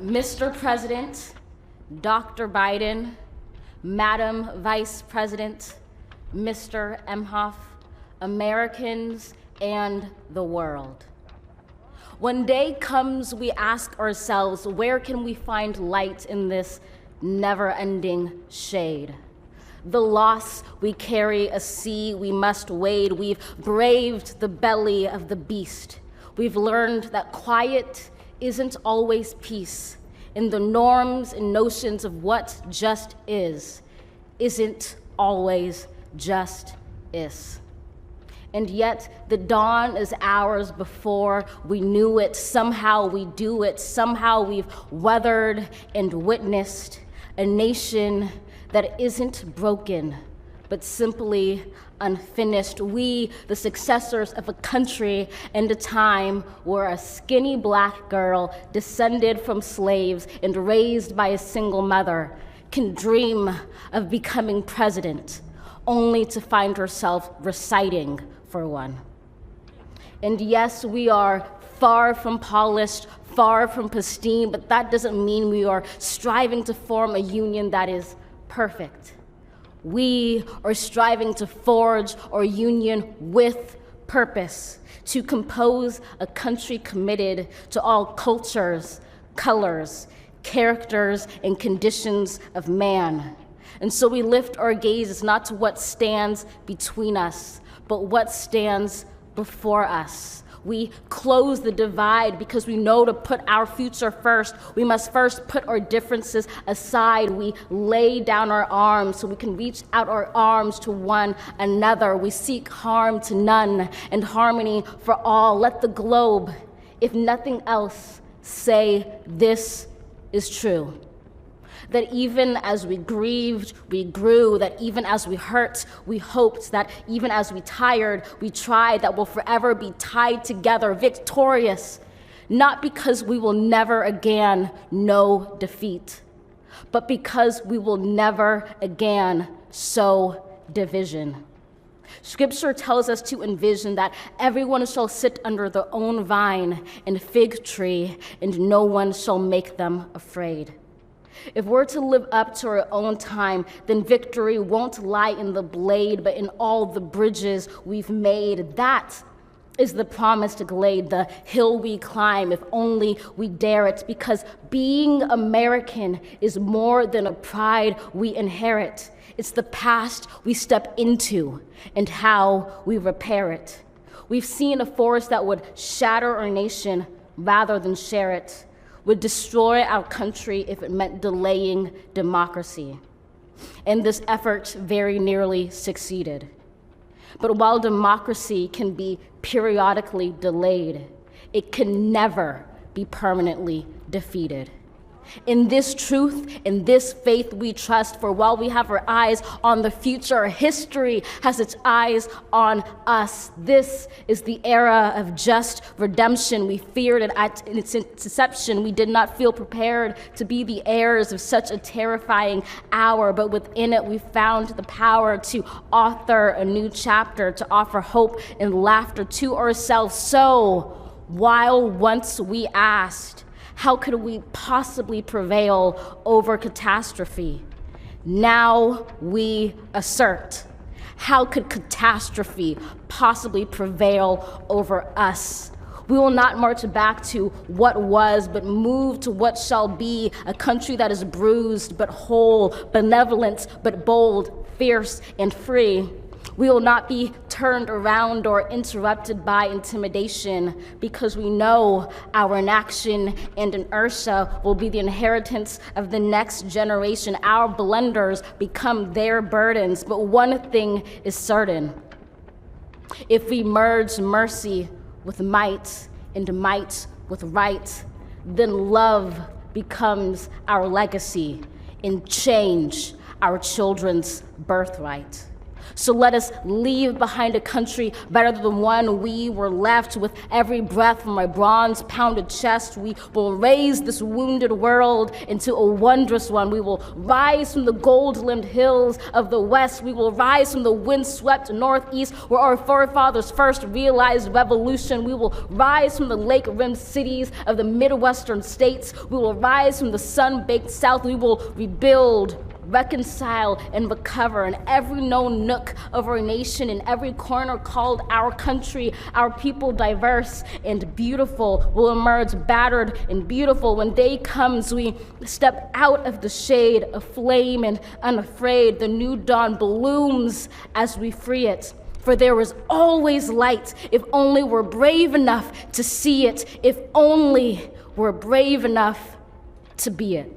Mr. President, Dr. Biden, Madam Vice President, Mr. Emhoff, Americans, and the world. When day comes, we ask ourselves, where can we find light in this never-ending shade? The loss we carry, a sea we must wade. We've braved the belly of the beast. We've learned that quiet isn't always peace, and the norms and notions of what just isn't always just is. And yet the dawn is ours before we knew it. Somehow we do it. Somehow we've weathered and witnessed a nation that isn't broken, but simply unfinished. We, the successors of a country and a time where a skinny black girl descended from slaves and raised by a single mother can dream of becoming president, only to find herself reciting for one. And yes, we are far from polished, far from pristine, but that doesn't mean we are striving to form a union that is perfect. We are striving to forge our union with purpose, to compose a country committed to all cultures, colors, characters, and conditions of man. And so we lift our gazes not to what stands between us, but what stands before us. We close the divide because we know to put our future first, we must first put our differences aside. We lay down our arms so we can reach out our arms to one another. We seek harm to none and harmony for all. Let the globe, if nothing else, say this is true. That even as we grieved, we grew, that even as we hurt, we hoped, that even as we tired, we tried, that we'll forever be tied together, victorious, not because we will never again know defeat, but because we will never again sow division. Scripture tells us to envision that everyone shall sit under their own vine and fig tree, and no one shall make them afraid. If we're to live up to our own time, then victory won't lie in the blade, but in all the bridges we've made. That is the promised glade, the hill we climb, if only we dare it, because being American is more than a pride we inherit. It's the past we step into and how we repair it. We've seen a force that would shatter our nation rather than share it, would destroy our country if it meant delaying democracy. And this effort very nearly succeeded. But while democracy can be periodically delayed, it can never be permanently defeated. In this truth, in this faith we trust, for while we have our eyes on the future, history has its eyes on us. This is the era of just redemption. We feared it at its inception. We did not feel prepared to be the heirs of such a terrifying hour, but within it we found the power to author a new chapter, to offer hope and laughter to ourselves. So, while once we asked, how could we possibly prevail over catastrophe? Now we assert, how could catastrophe possibly prevail over us? We will not march back to what was, but move to what shall be, a country that is bruised but whole, benevolent but bold, fierce and free. We will not be turned around or interrupted by intimidation, because we know our inaction and inertia will be the inheritance of the next generation. Our blunders become their burdens, but one thing is certain. If we merge mercy with might and might with right, then love becomes our legacy and change our children's birthright. So let us leave behind a country better than the one we were left. With every breath from my bronze-pounded chest, we will raise this wounded world into a wondrous one. We will rise from the gold-limbed hills of the west. We will rise from the wind-swept northeast, where our forefathers first realized revolution. We will rise from the lake-rimmed cities of the Midwestern states. We will rise from the sun-baked south. We will rebuild, reconcile, and recover in every known nook of our nation, in every corner called our country. Our people, diverse and beautiful, will emerge battered and beautiful. When day comes, we step out of the shade, aflame and unafraid. The new dawn blooms as we free it. For there is always light, if only we're brave enough to see it, if only we're brave enough to be it.